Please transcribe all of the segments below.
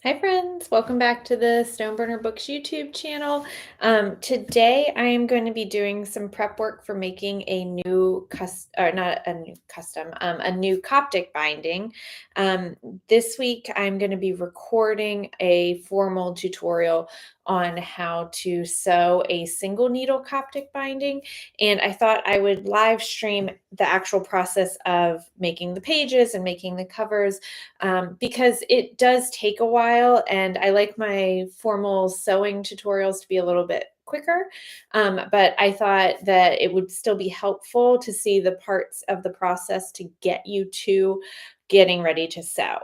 Hi friends, welcome back to the StoneburnerBooks YouTube channel. Today I am going to be doing some prep work for making a new a new Coptic binding. This week I'm going to be recording a formal tutorial on how to sew a single needle Coptic binding, and I thought I would live stream the actual process of making the pages and making the covers because it does take a while, and I like my formal sewing tutorials to be a little bit quicker. But I thought that it would still be helpful to see the parts of the process to get you to getting ready to sew.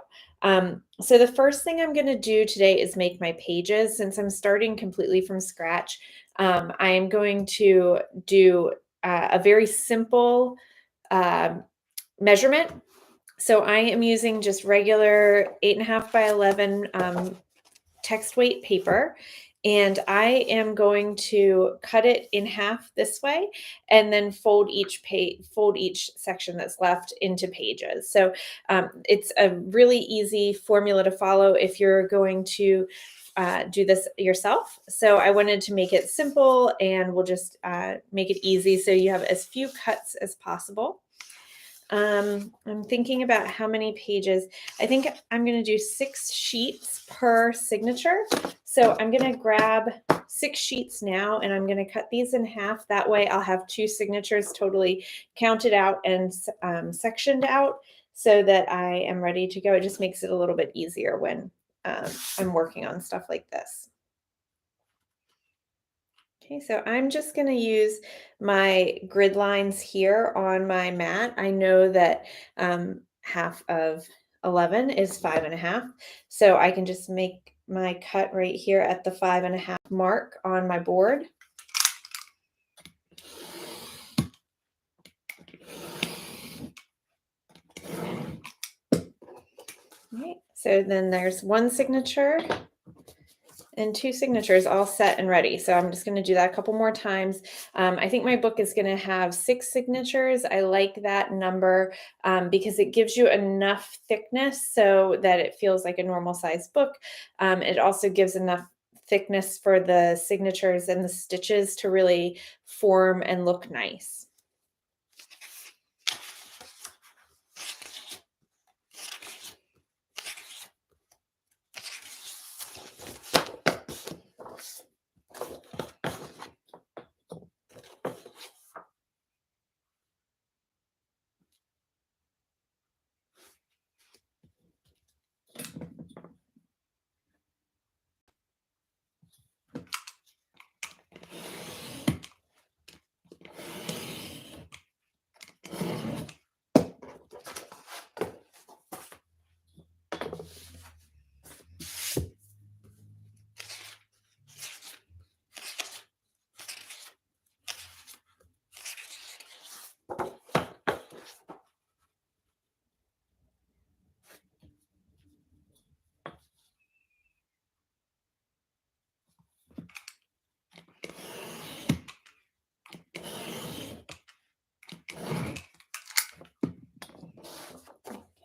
So the first thing I'm going to do today is make my pages. Since I'm starting completely from scratch, I am going to do a very simple um measurement. So I am using just regular 8.5 by 11 text weight paper, and I am going to cut it in half this way, and then fold each section that's left into pages. So it's a really easy formula to follow if you're going to do this yourself. So I wanted to make it simple, and we'll just make it easy so you have as few cuts as possible. I'm thinking about how many pages. I think I'm going to do 6 sheets per signature. So I'm going to grab 6 sheets now, and I'm going to cut these in half. That way I'll have 2 signatures totally counted out and sectioned out so that I am ready to go. It just makes it a little bit easier when I'm working on stuff like this. Okay, so I'm just going to use my grid lines here on my mat. I know that half of 11 is 5.5. So I can just make my cut right here at the 5.5 mark on my board. Okay, so then there's 1 signature and 2 signatures all set and ready. So I'm just going to do that a couple more times. I think my book is going to have 6 signatures. I like that number because it gives you enough thickness so that it feels like a normal size book. It also gives enough thickness for the signatures and the stitches to really form and look nice.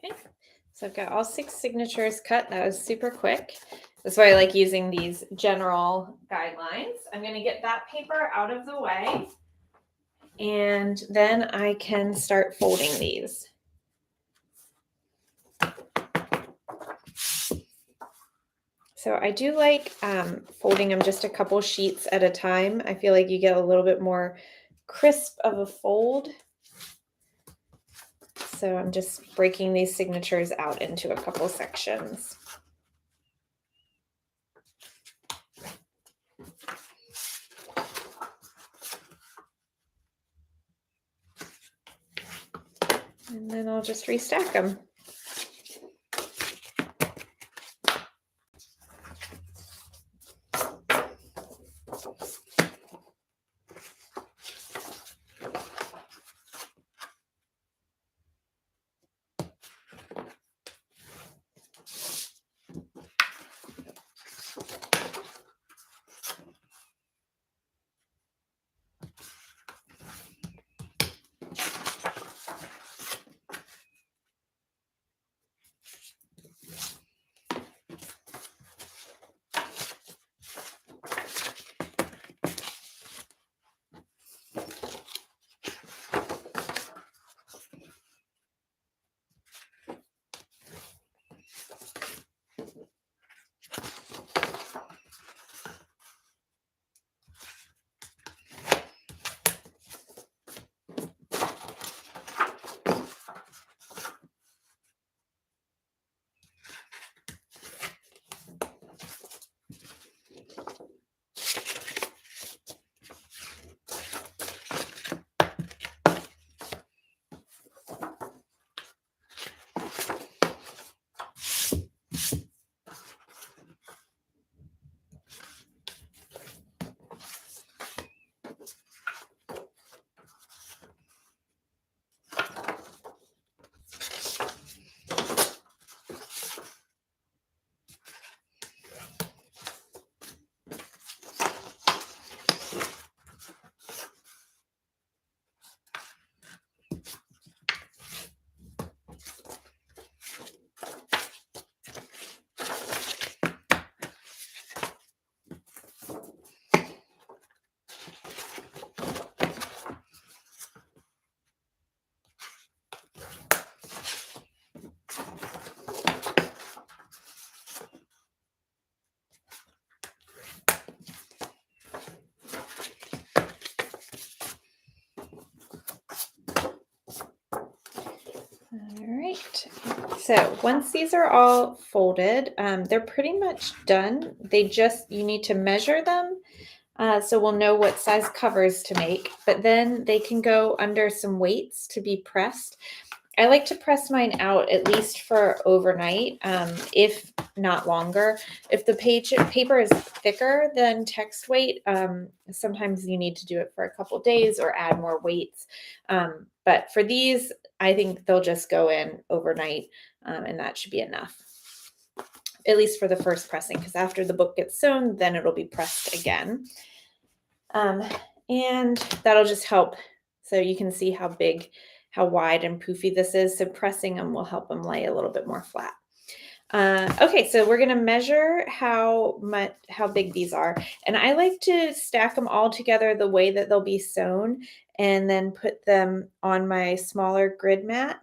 Okay, so I've got all 6 signatures cut. That was super quick. That's why I like using these general guidelines. I'm going to get that paper out of the way, and then I can start folding these. So I do like folding them just a couple sheets at a time. I feel like you get a little bit more crisp of a fold. So I'm just breaking these signatures out into a couple sections. And then I'll just restack them. right. So once these are all folded, they're pretty much done. You need to measure them. So we'll know what size covers to make, but then they can go under some weights to be pressed. I like to press mine out at least for overnight, if not longer. If the paper is thicker than text weight, sometimes you need to do it for a couple days or add more weights. But for these, I think they'll just go in overnight, and that should be enough, at least for the first pressing, because after the book gets sewn, then it'll be pressed again. And that'll just help. So you can see how wide and poofy this is. So pressing them will help them lay a little bit more flat. Okay, so we're going to measure how big these are. And I like to stack them all together the way that they'll be sewn and then put them on my smaller grid mat.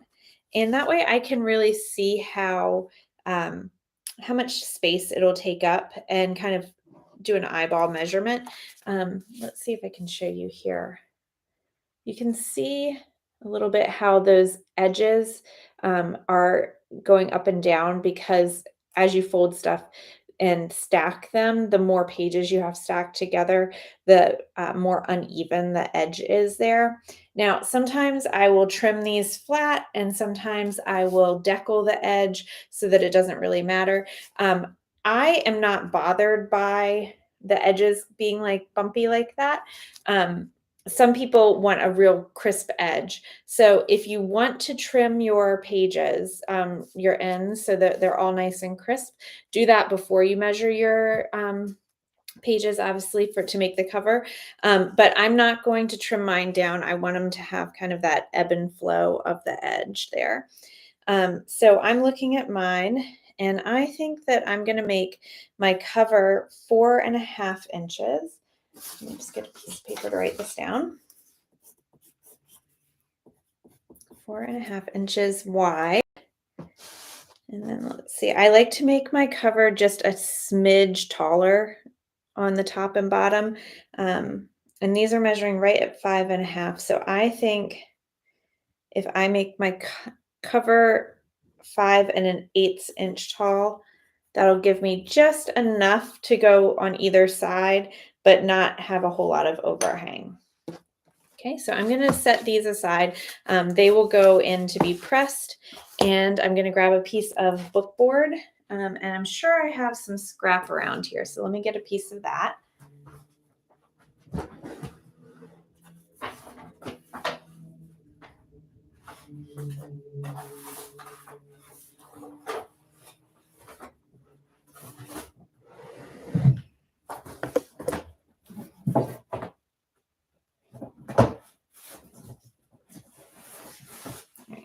And that way I can really see how much space it'll take up and kind of do an eyeball measurement. Let's see if I can show you here. You can see a little bit how those edges are going up and down, because as you fold stuff and stack them, the more pages you have stacked together, the more uneven the edge is there. Now, sometimes I will trim these flat and sometimes I will decal the edge so that it doesn't really matter. I am not bothered by the edges being like bumpy like that. Some people want a real crisp edge. So if you want to trim your pages, your ends, so that they're all nice and crisp, do that before you measure your pages, obviously, to make the cover. But I'm not going to trim mine down. I want them to have kind of that ebb and flow of the edge there. So I'm looking at mine, and I think that I'm going to make my cover 4.5 inches. Let me just get a piece of paper to write this down. 4.5 inches wide. And then let's see, I like to make my cover just a smidge taller on the top and bottom. And these are measuring right at 5.5. So I think if I make my cover 5.1/8 inch tall, that'll give me just enough to go on either side, but not have a whole lot of overhang. Okay, so I'm going to set these aside. They will go in to be pressed, and I'm going to grab a piece of bookboard, and I'm sure I have some scrap around here, so let me get a piece of that.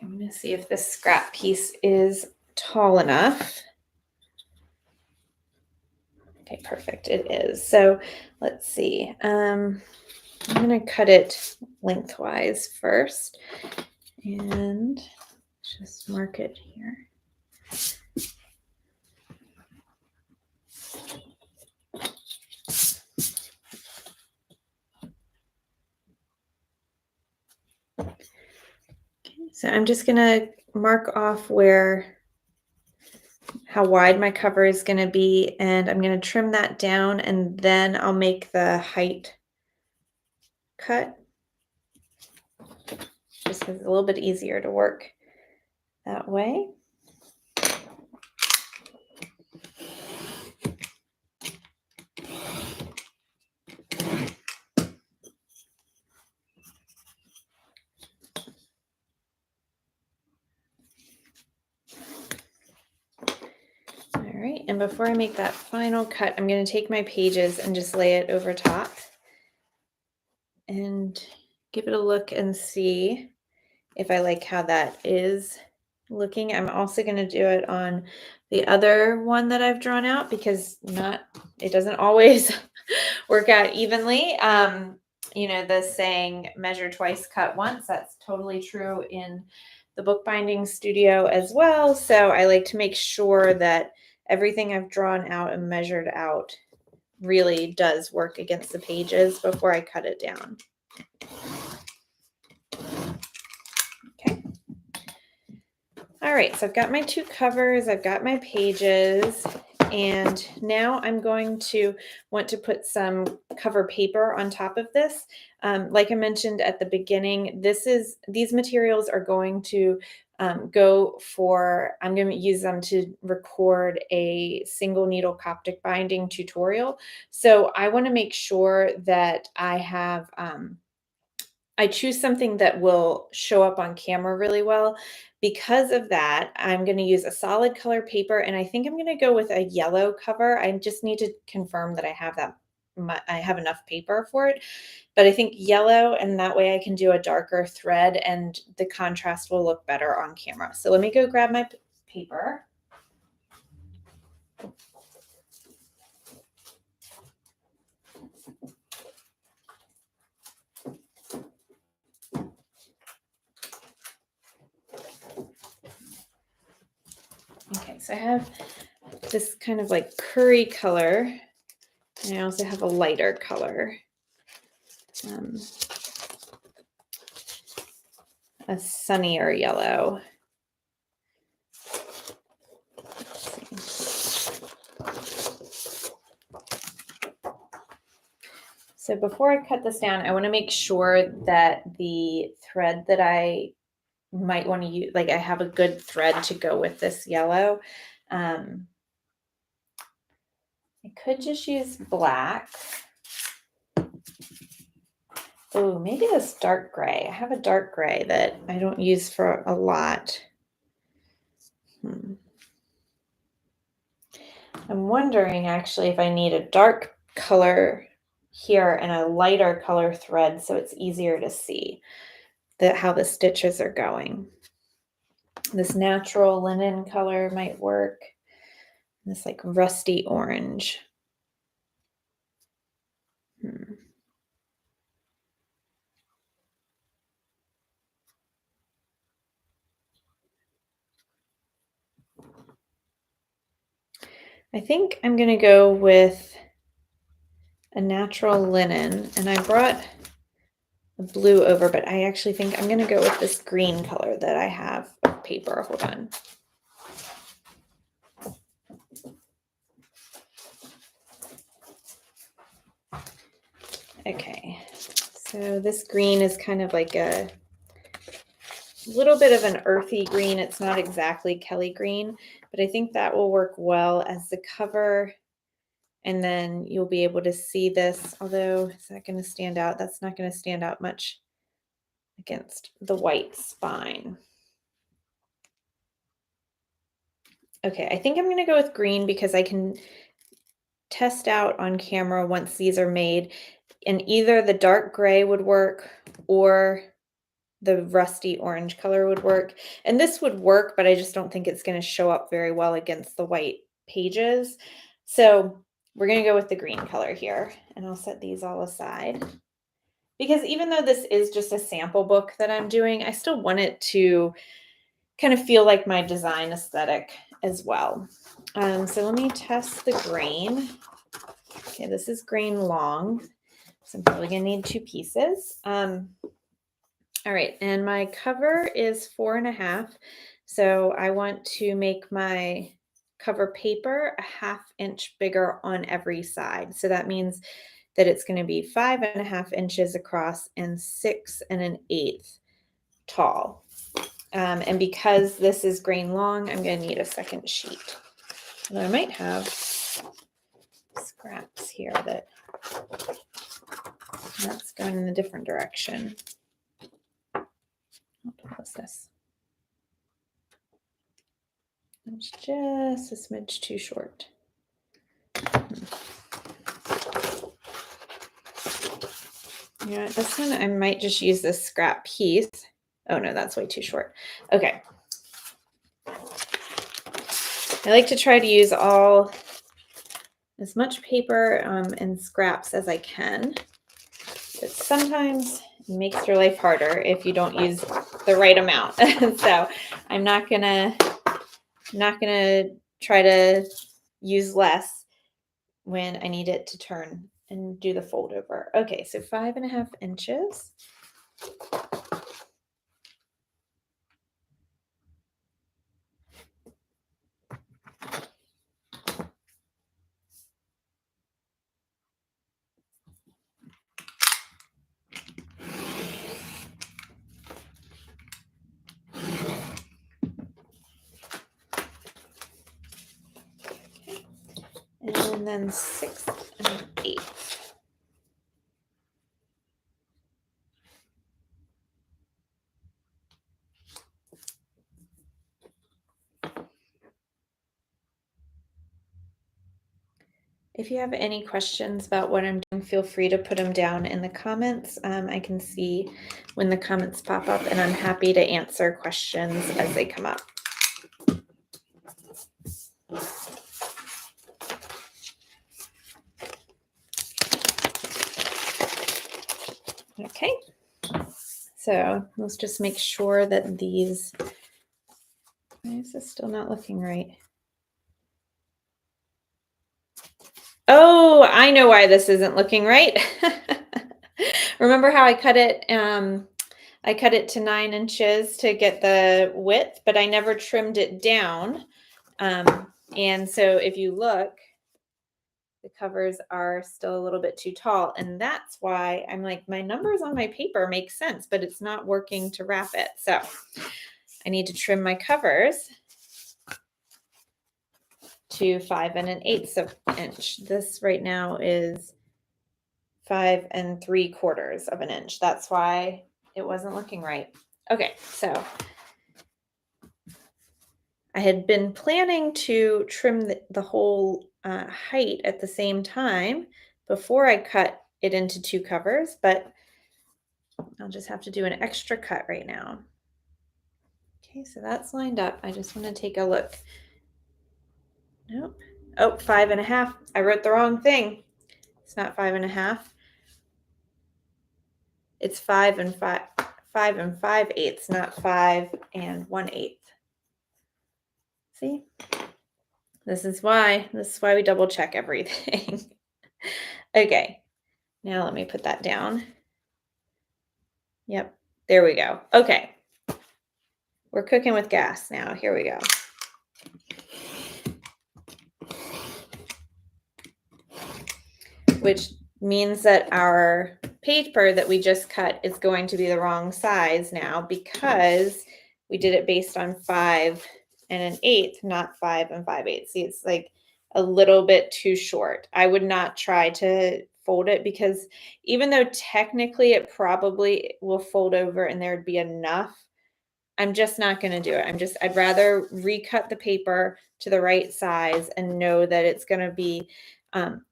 I'm going to see if this scrap piece is tall enough. Okay, perfect. It is. So let's see. I'm going to cut it lengthwise first and just mark it here. Okay, so I'm just going to mark off how wide my cover is going to be, and I'm going to trim that down, and then I'll make the height cut, just because it's a little bit easier to work that way. All right, and before I make that final cut, I'm going to take my pages and just lay it over top and give it a look and see if I like how that is looking. I'm also going to do it on the other one that I've drawn out, because it doesn't always work out evenly. The saying measure twice, cut once, that's totally true in the bookbinding studio as well. So I like to make sure that everything I've drawn out and measured out really does work against the pages before I cut it down. Okay. All right, so I've got my 2 covers, I've got my pages, and now I'm going to want to put some cover paper on top of this. Like I mentioned at the beginning, these materials are going to I'm going to use them to record a single needle Coptic binding tutorial. So I want to make sure that I choose something that will show up on camera really well. Because of that, I'm going to use a solid color paper, and I think I'm going to go with a yellow cover. I just need to confirm that I have enough paper for it. But I think yellow, and that way I can do a darker thread and the contrast will look better on camera. So let me go grab my paper. Okay, so I have this kind of like curry color, and I also have a lighter color. A sunnier yellow. So before I cut this down, I want to make sure that the thread that I might want to use, like I have a good thread to go with this yellow. I could just use black. Oh, maybe this dark gray. I have a dark gray that I don't use for a lot. I'm wondering actually if I need a dark color here and a lighter color thread so it's easier to see how the stitches are going. This natural linen color might work. This like rusty orange. I think I'm going to go with a natural linen, and I brought the blue over, but I actually think I'm going to go with this green color that I have of paper. Hold on. Okay, so this green is kind of like a little bit of an earthy green. It's not exactly Kelly green, but I think that will work well as the cover. And then you'll be able to see this, although is that going to stand out? That's not going to stand out much against the white spine. Okay, I think I'm going to go with green because I can test out on camera once these are made, and either the dark gray would work or the rusty orange color would work. And this would work, but I just don't think it's going to show up very well against the white pages. So we're going to go with the green color here, and I'll set these all aside. Because even though this is just a sample book that I'm doing, I still want it to kind of feel like my design aesthetic as well. So let me test the grain. Okay, this is grain long, so I'm probably gonna need 2 pieces. All right, and my cover is 4.5. So I want to make my cover paper a 1/2 inch bigger on every side. So that means that it's going to be 5.5 inches across and 6 1/8 tall. And because this is grain long, I'm going to need a second sheet. And I might have scraps here that's going in a different direction. What's this? It's just a smidge too short. Yeah, this one I might just use this scrap piece. Oh no, that's way too short. Okay. I like to try to use as much paper and scraps as I can. But sometimes it makes your life harder if you don't use the right amount. So I'm not gonna try to use less when I need it to turn and do the fold over. Okay, so 5.5 inches. and then 6 and 8. If you have any questions about what I'm doing, feel free to put them down in the comments. I can see when the comments pop up, and I'm happy to answer questions as they come up. Okay, so let's just make sure that these, why is this still not looking right? Oh, I know why this isn't looking right. Remember how I cut it? I cut it to 9 inches to get the width, but I never trimmed it down. And so if you look, the covers are still a little bit too tall. And that's why I'm like, my numbers on my paper make sense, but it's not working to wrap it. So I need to trim my covers to 5 1/8 of an inch. This right now is 5 3/4 of an inch. That's why it wasn't looking right. Okay, so I had been planning to trim the whole height at the same time before I cut it into 2 covers, but I'll just have to do an extra cut right now. Okay, so that's lined up. I just want to take a look. Nope. Oh, 5 1/2. I wrote the wrong thing. It's not 5 1/2. It's 5 5 not 5 1/8. See? This is why we double check everything. Okay. Now let me put that down. Yep. There we go. Okay. We're cooking with gas now. Here we go. Which means that our paper that we just cut is going to be the wrong size now because we did it based on 5 1/8, not 5 5/8. See, it's like a little bit too short. I would not try to fold it because even though technically it probably will fold over and there'd be enough, I'm just not going to do it. I'd rather recut the paper to the right size and know that it's going to be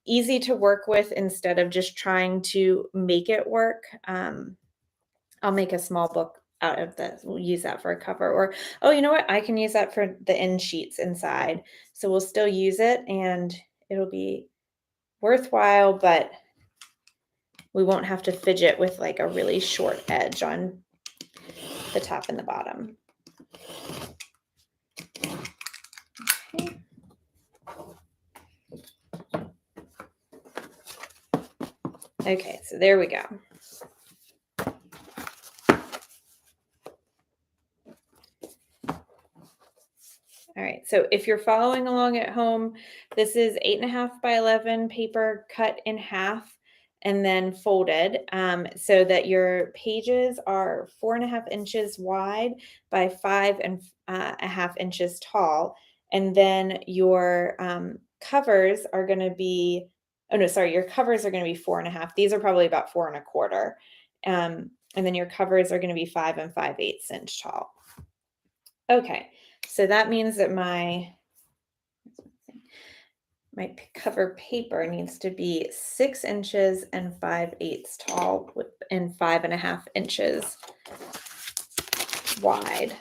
easy to work with instead of just trying to make it work. I'll make a small book out of this. We'll use that for a cover, or, oh, you know what? I can use that for the end sheets inside. So we'll still use it and it'll be worthwhile, but we won't have to fidget with like a really short edge on the top and the bottom. Okay. Okay, so there we go. All right, so if you're following along at home, this is 8.5 by 11 paper cut in half and then folded so that your pages are 4.5 inches wide by 5.5 inches tall. And then your covers are going to be, oh no, sorry, your covers are going to be 4.5. These are probably about 4 1/4. And then your covers are going to be 5 5/8 inch tall. Okay. So that means that my cover paper needs to be 6 inches and 5/8 tall and 5.5 inches wide.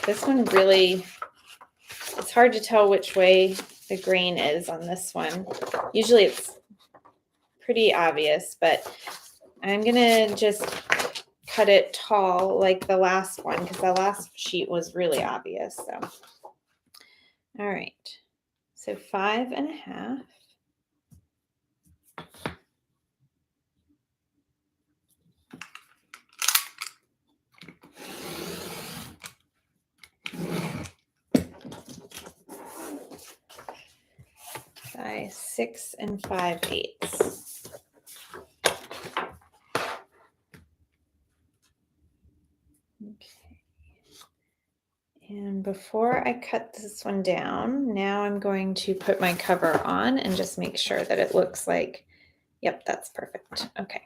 This one really, it's hard to tell which way the grain is on this one. Usually it's pretty obvious, but I'm gonna just cut it tall like the last one because the last sheet was really obvious. So, all right, so 5.5. by 6 5/8. Okay. And before I cut this one down, now I'm going to put my cover on and just make sure that it looks like, yep, that's perfect. Okay.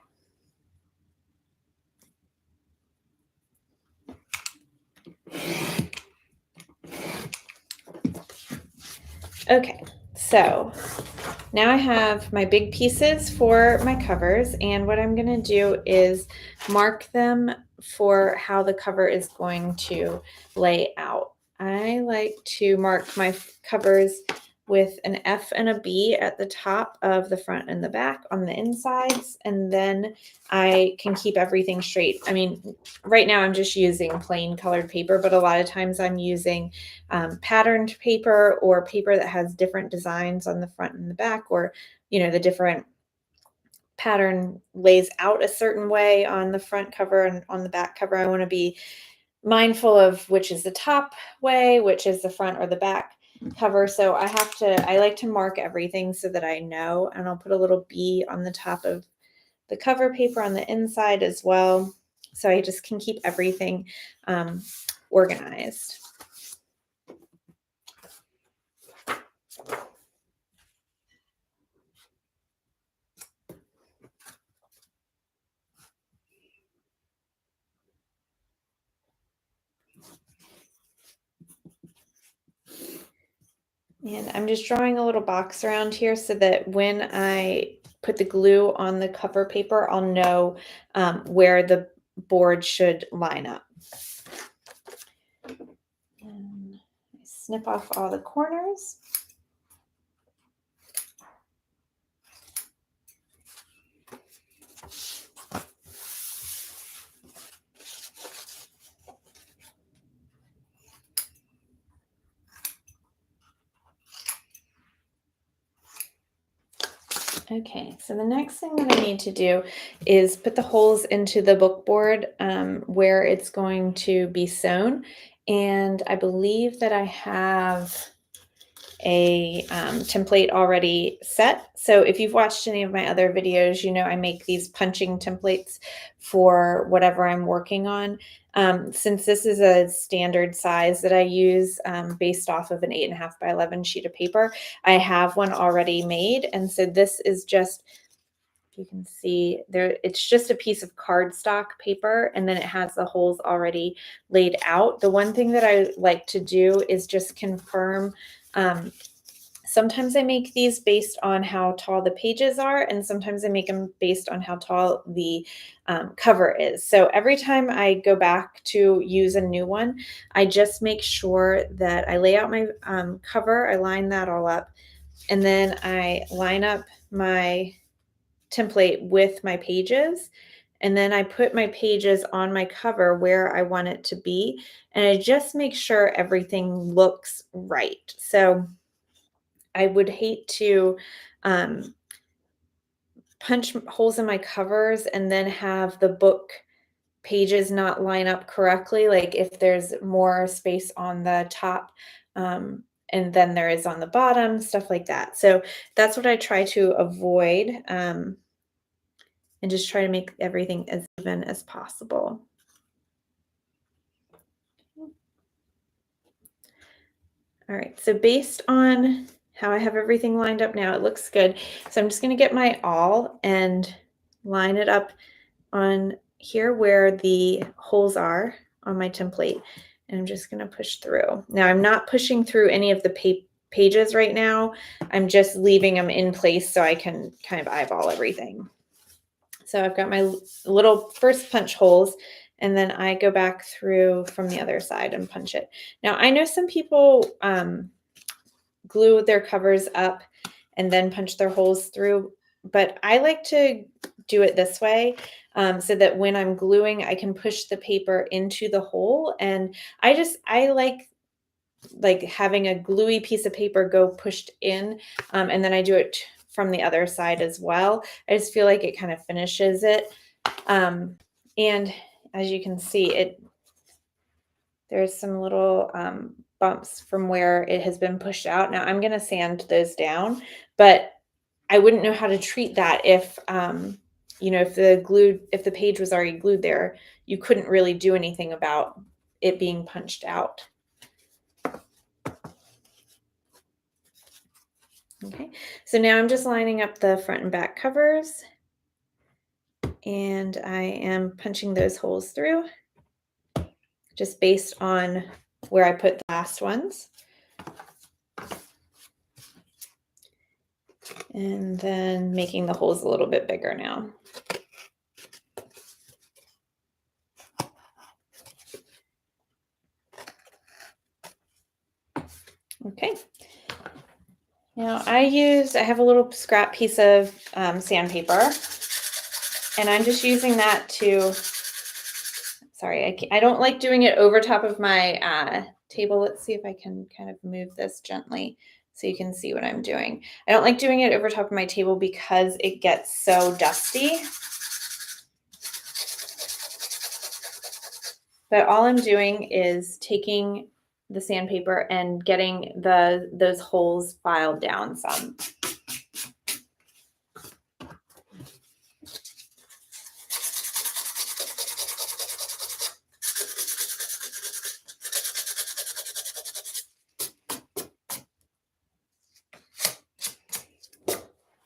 Okay, so now I have my big pieces for my covers, and what I'm going to do is mark them for how the cover is going to lay out. I like to mark my covers with an F and a B at the top of the front and the back on the insides, and then I can keep everything straight. I mean, right now I'm just using plain colored paper, but a lot of times I'm using patterned paper or paper that has different designs on the front and the back, or the different pattern lays out a certain way on the front cover and on the back cover. I want to be mindful of which is the top way, which is the front or the back cover. So I like to mark everything so that I know, and I'll put a little B on the top of the cover paper on the inside as well. So I just can keep everything organized. And I'm just drawing a little box around here so that when I put the glue on the cover paper, I'll know where the board should line up. And I snip off all the corners. Okay, so the next thing that I need to do is put the holes into the book board where it's going to be sewn. And I believe that I have a template already set. So if you've watched any of my other videos, I make these punching templates for whatever I'm working on. Since this is a standard size that I use based off of an 8.5 by 11 sheet of paper, I have one already made. And so this is just, if you can see there, it's just a piece of cardstock paper, and then it has the holes already laid out. The one thing that I like to do is just confirm. Sometimes I make these based on how tall the pages are, and sometimes I make them based on how tall the cover is. So every time I go back to use a new one, I just make sure that I lay out my cover, I line that all up, and then I line up my template with my pages. And then I put my pages on my cover where I want it to be. And I just make sure everything looks right. So I would hate to punch holes in my covers and then have the book pages not line up correctly, like if there's more space on the top and then there is on the bottom, stuff like that. So that's what I try to avoid and just try to make everything as even as possible. All right, so based on how I have everything lined up now, it looks good. So I'm just going to get my awl and line it up on here where the holes are on my template. And I'm just going to push through. Now I'm not pushing through any of the pages right now. I'm just leaving them in place so I can kind of eyeball everything. So I've got my little first punch holes, and then I go back through from the other side and punch it. Now I know some people glue their covers up and then punch their holes through, but I like to do it this way so that when I'm gluing, I can push the paper into the hole. And I like having a gluey piece of paper go pushed in, and then I do it from the other side as well. I just feel like it kind of finishes it. And as you can see, there's some little bumps from where it has been pushed out. Now I'm going to sand those down, but I wouldn't know how to treat that if, if the page was already glued there, you couldn't really do anything about it being punched out. Okay, so now I'm just lining up the front and back covers, and I am punching those holes through just based on where I put the last ones. And then making the holes a little bit bigger now. Okay. Now I have a little scrap piece of sandpaper, and I'm just using that to, sorry, I don't like doing it over top of my table. Let's see if I can kind of move this gently so you can see what I'm doing. I don't like doing it over top of my table because it gets so dusty. But all I'm doing is taking the sandpaper and getting those holes filed down some.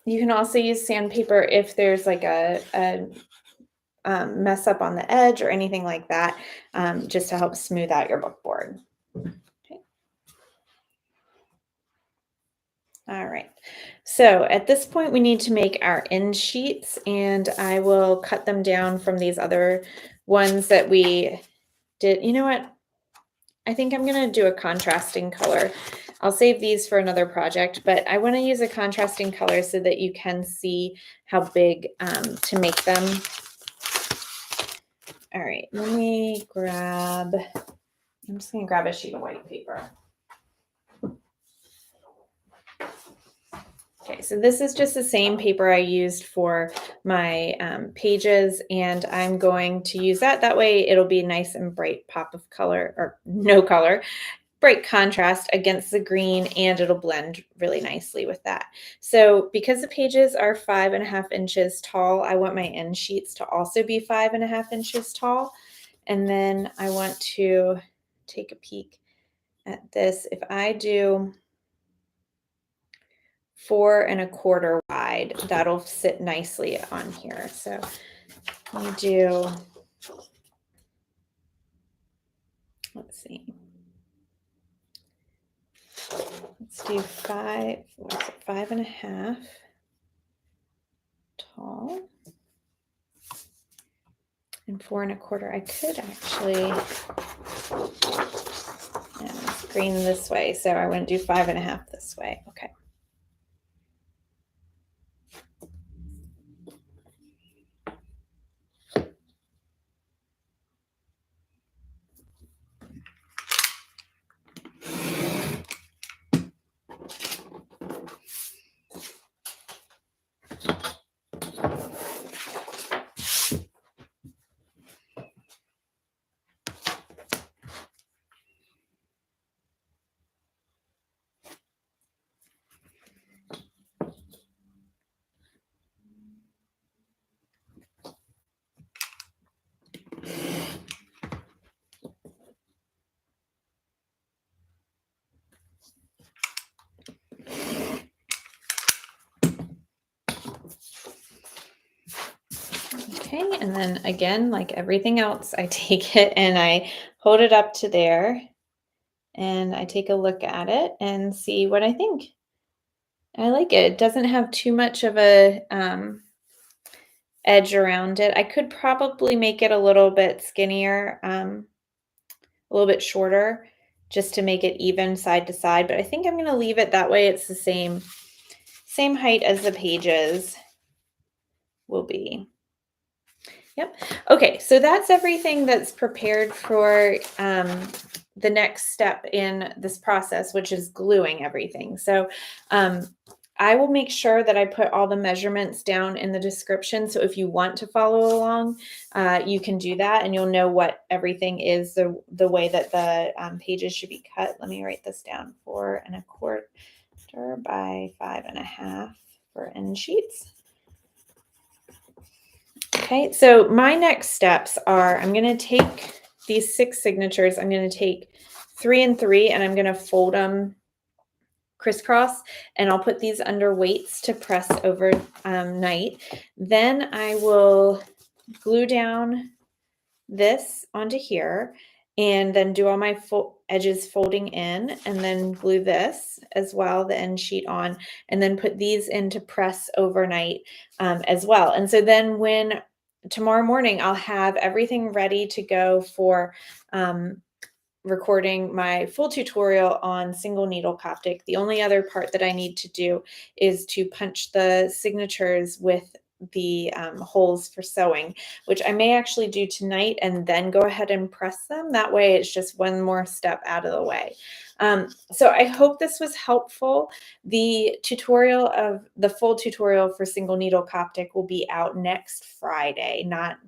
You can also use sandpaper if there's like a mess up on the edge or anything like that, just to help smooth out your book board. Okay. All right. So at this point, we need to make our end sheets, and I will cut them down from these other ones that we did. You know what? I think I'm going to do a contrasting color. I'll save these for another project, but I want to use a contrasting color so that you can see how big to make them. All right, let me I'm just going to grab a sheet of white paper. Okay, so this is just the same paper I used for my pages, and I'm going to use that. That way it'll be a nice and bright pop of color, or no color, bright contrast against the green, and it'll blend really nicely with that. So because the pages are 5.5 inches tall, I want my end sheets to also be 5.5 inches tall. And then I want to take a peek at this. If I do 4.25 wide, that'll sit nicely on here. So let me do, let's see. Let's do 5.5 tall and 4.25. I could actually, it's green this way, so I want to do 5.5 this way. Okay. Okay, and then again, like everything else, I take it and I hold it up to there, and I take a look at it and see what I think. I like it. It doesn't have too much of a edge around it. I could probably make it a little bit skinnier, a little bit shorter, just to make it even side to side, but I think I'm going to leave it that way. It's the same height as the pages will be. Yep. Okay, so that's everything that's prepared for the next step in this process, which is gluing everything. So I will make sure that I put all the measurements down in the description. So if you want to follow along, you can do that and you'll know what everything is, the way that the pages should be cut. Let me write this down: 4¼ by 5½ for end sheets. Okay, so my next steps are I'm going to take these 6 signatures, I'm going to take 3 and 3, and I'm going to fold them crisscross, and I'll put these under weights to press over night. Then I will glue down this onto here and then do all my edges folding in, and then glue this as well, the end sheet on, and then put these in to press overnight as well. And so then when tomorrow morning, I'll have everything ready to go for recording my full tutorial on single needle Coptic. The only other part that I need to do is to punch the signatures with the holes for sewing, which I may actually do tonight and then go ahead and press them. That way it's just one more step out of the way. So I hope this was helpful. The full tutorial for single needle Coptic will be out next Friday, not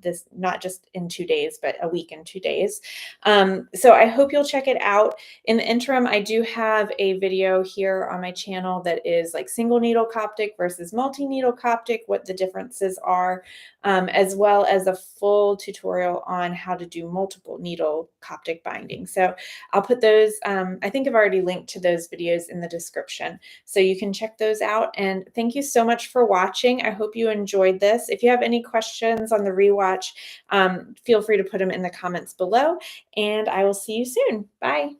just in 2 days, but a week and 2 days. So I hope you'll check it out. In the interim, I do have a video here on my channel that is like single needle Coptic versus multi-needle Coptic, what the differences are, as well as a full tutorial on how to do multiple needle Coptic binding. So I'll put those, I think I've already linked to those videos in the description, so you can check those out. And thank you so much for watching. I hope you enjoyed this. If you have any questions on the rewatch, feel free to put them in the comments below, and I will see you soon. Bye.